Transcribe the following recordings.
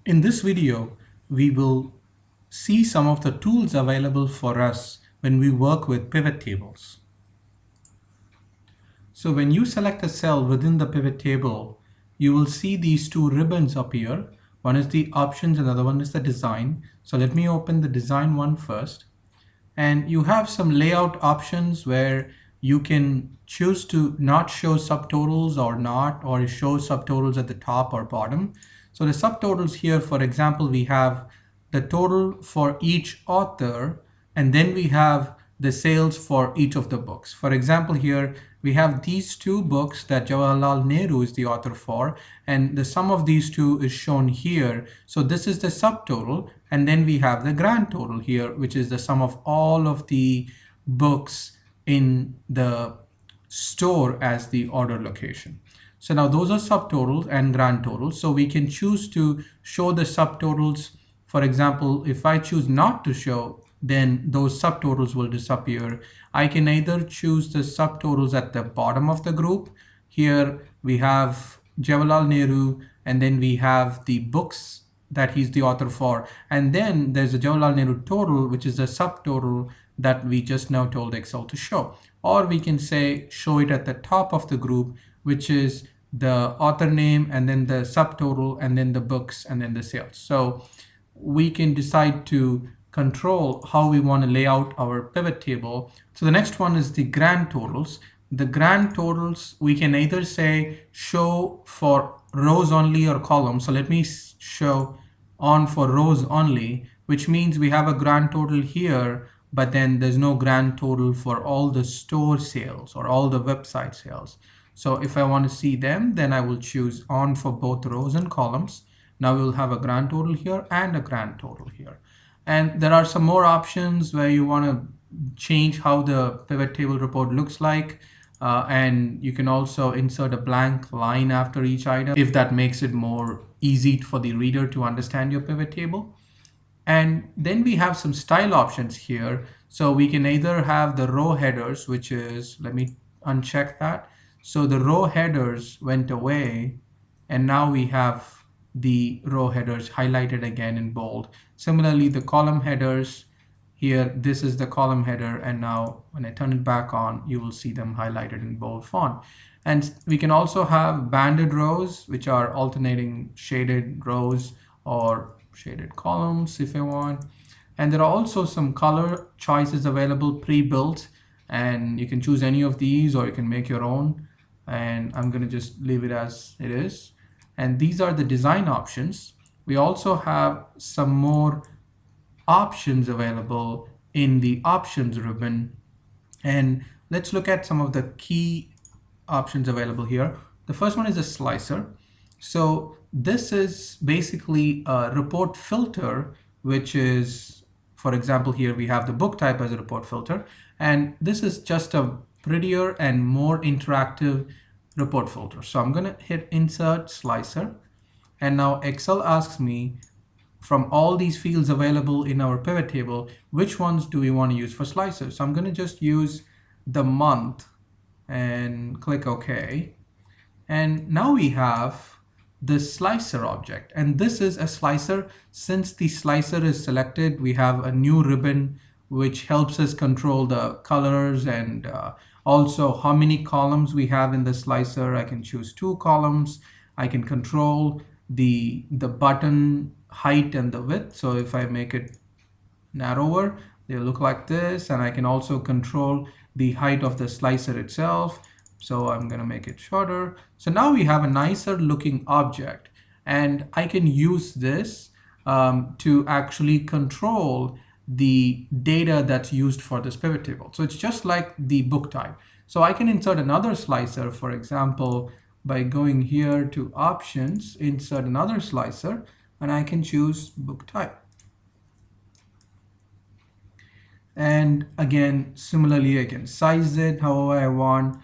In this video, we will see some of the tools available for us when we work with pivot tables. So when you select a cell within the pivot table, you will see these two ribbons appear. One is the options and the other one is the design. So let me open the design one first. And you have some layout options where you can choose to not show subtotals or not, or show subtotals at the top or bottom. So the subtotals here, for example, we have the total for each author, and then we have the sales for each of the books. For example, here we have these two books that Jawaharlal Nehru is the author for, and the sum of these two is shown here. So this is the subtotal, and then we have the grand total here, which is the sum of all of the books in the store as the order location. So now those are subtotals and grand totals. So we can choose to show the subtotals. For example, if I choose not to show, then those subtotals will disappear. I can either choose the subtotals at the bottom of the group. Here we have Jawaharlal Nehru, and then we have the books that he's the author for. And then there's a Jawaharlal Nehru total, which is a subtotal that we just now told Excel to show. Or we can say show it at the top of the group, which is the author name and then the subtotal and then the books and then the sales. So we can decide to control how we want to lay out our pivot table. So the next one is the grand totals. The grand totals, we can either say show for rows only or columns. So let me show on for rows only, which means we have a grand total here, but then there's no grand total for all the store sales or all the website sales. So if I want to see them, then I will choose on for both rows and columns. Now we'll have a grand total here and a grand total here. And there are some more options where you want to change how the pivot table report looks like. And you can also insert a blank line after each item if that makes it more easy for the reader to understand your pivot table. And then we have some style options here. So we can either have the row headers, which is, let me uncheck that. So the row headers went away, and now we have the row headers highlighted again in bold. Similarly, the column headers here, this is the column header, and now when I turn it back on, you will see them highlighted in bold font. And we can also have banded rows, which are alternating shaded rows or shaded columns if I want. And there are also some color choices available pre-built, and you can choose any of these or you can make your own. And I'm going to just leave it as it is. And these are the design options. We also have some more options available in the options ribbon. And let's look at some of the key options available here. The first one is a slicer. So this is basically a report filter, which is, for example, here we have the book type as a report filter. And this is just a prettier and more interactive report filter. So I'm going to hit insert slicer. And now Excel asks me, from all these fields available in our pivot table, which ones do we want to use for slicer? So I'm going to just use the month and click OK. And now we have the slicer object. And this is a slicer. Since the slicer is selected, we have a new ribbon which helps us control the colors and also how many columns we have in the slicer. I can choose 2 columns. I can control the button height and the width. So if I make it narrower, they look like this. And I can also control the height of the slicer itself. So I'm going to make it shorter. So now we have a nicer looking object, and I can use this to actually control the data that's used for this pivot table. So it's just like the book type. So I can insert another slicer, for example, by going here to options, insert another slicer, and I can choose book type. And again, similarly, I can size it however I want.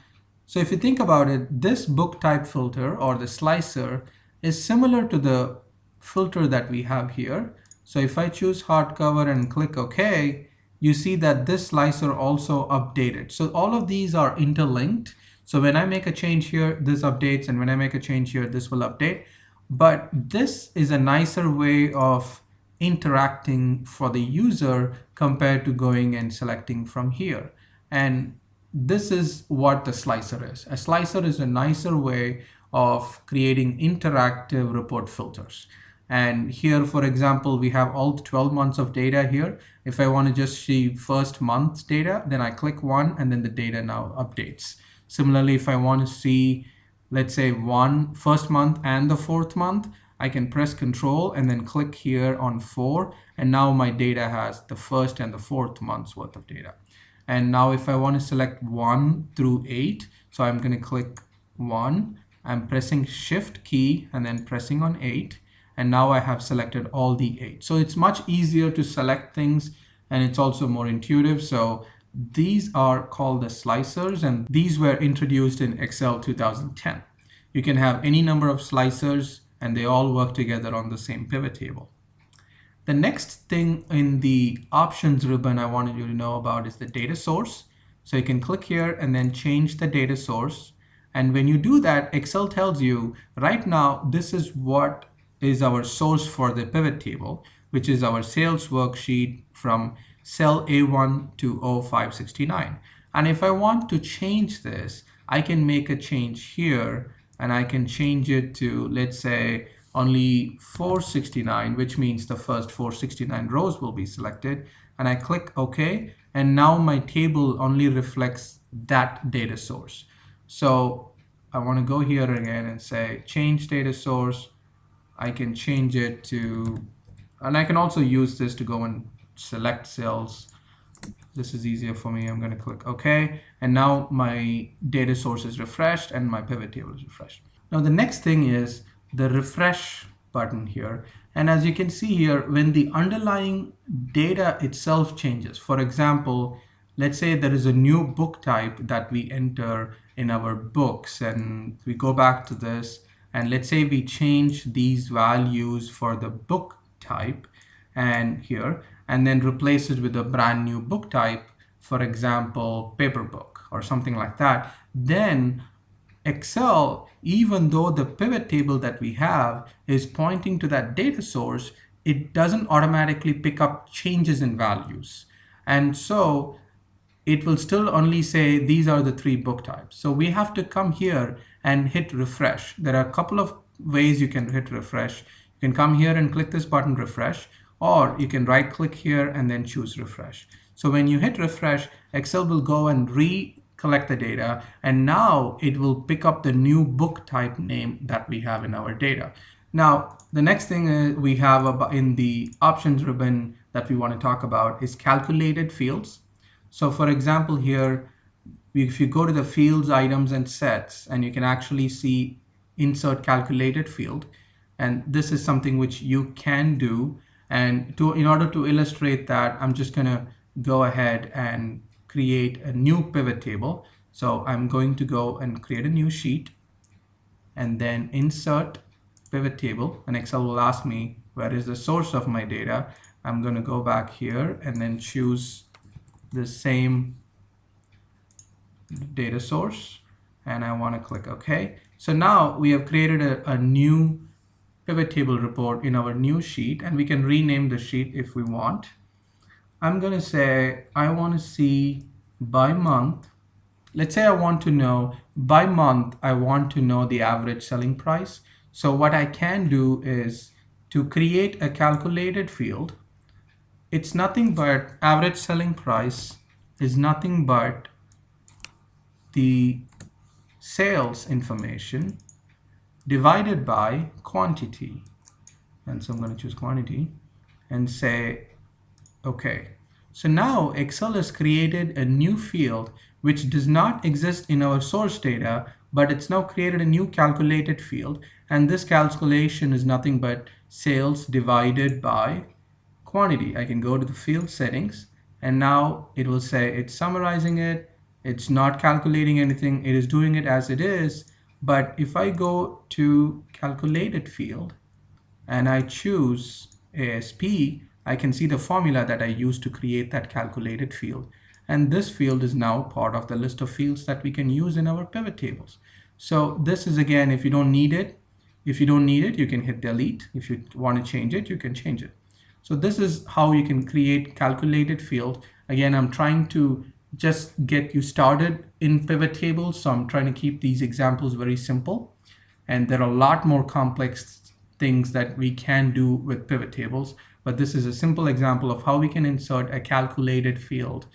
So if you think about it, this book type filter or the slicer is similar to the filter that we have here. So if I choose hardcover and click OK, you see that this slicer also updated. So all of these are interlinked. So when I make a change here, this updates, and when I make a change here, this will update. But this is a nicer way of interacting for the user compared to going and selecting from here. And this is what the slicer is. A slicer is a nicer way of creating interactive report filters. And here, for example, we have all 12 months of data here. If I want to just see first month's data, then I click one and then the data now updates. Similarly, if I want to see, let's say, first month and the fourth month, I can press Control and then click here on 4, and now my data has the first and the fourth month's worth of data. And now if I want to select 1 through 8, so I'm going to click 1, I'm pressing Shift key and then pressing on 8, and now I have selected all the 8. So it's much easier to select things, and it's also more intuitive. So these are called the slicers, and these were introduced in Excel 2010. You can have any number of slicers and they all work together on the same pivot table. The next thing in the options ribbon I wanted you to know about is the data source. So you can click here and then change the data source. And when you do that, Excel tells you right now, this is what is our source for the pivot table, which is our sales worksheet from cell A1 to O569. And if I want to change this, I can make a change here and I can change it to, let's say, only 469, which means the first 469 rows will be selected. And I click OK, and now my table only reflects that data source. So I want to go here again and say change data source. I can change it to, and I can also use this to go and select cells. This is easier for me. I'm going to click OK. And now my data source is refreshed and my pivot table is refreshed. Now the next thing is the refresh button here. And as you can see here, when the underlying data itself changes, for example, let's say there is a new book type that we enter in our books, and we go back to this, and let's say we change these values for the book type and here, and then replace it with a brand new book type, for example, paper book or something like that, then Excel, even though the pivot table that we have is pointing to that data source, it doesn't automatically pick up changes in values. And so it will still only say these are the 3 book types. So we have to come here and hit refresh. There are a couple of ways you can hit refresh. You can come here and click this button refresh, or you can right click here and then choose refresh. So when you hit refresh, Excel will go and collect the data, and now it will pick up the new book type name that we have in our data. Now, the next thing we have in the options ribbon that we want to talk about is calculated fields. So for example, here, if you go to the fields, items, and sets, and you can actually see insert calculated field, and this is something which you can do. And in order to illustrate that, I'm just going to go ahead and create a new pivot table. So I'm going to go and create a new sheet and then insert pivot table, and Excel will ask me where is the source of my data. I'm going to go back here and then choose the same data source, and I want to click OK. So now we have created a new pivot table report in our new sheet, and we can rename the sheet if we want. I'm going to say I want to see by month. Let's say I want to know by month, I want to know the average selling price. So what I can do is to create a calculated field. It's nothing but average selling price is nothing but the sales information divided by quantity. And so I'm going to choose quantity and say OK. So now Excel has created a new field which does not exist in our source data, but it's now created a new calculated field, and this calculation is nothing but sales divided by quantity. I can go to the field settings, and now it will say it's summarizing it, it's not calculating anything, it is doing it as it is. But if I go to calculated field and I choose ASP, I can see the formula that I used to create that calculated field. And this field is now part of the list of fields that we can use in our pivot tables. So this is, again, if you don't need it, If you don't need it, you can hit delete. If you want to change it, you can change it. So this is how you can create calculated field. Again, I'm trying to just get you started in pivot tables, so I'm trying to keep these examples very simple. And there are a lot more complex things that we can do with pivot tables, but this is a simple example of how we can insert a calculated field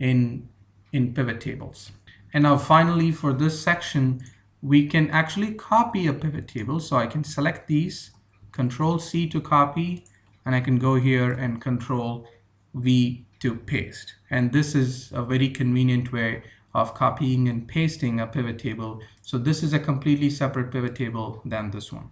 in pivot tables. And now finally, for this section, we can actually copy a pivot table. So I can select these, Control C to copy, and I can go here and Control V to paste. And this is a very convenient way of copying and pasting a pivot table. So this is a completely separate pivot table than this one.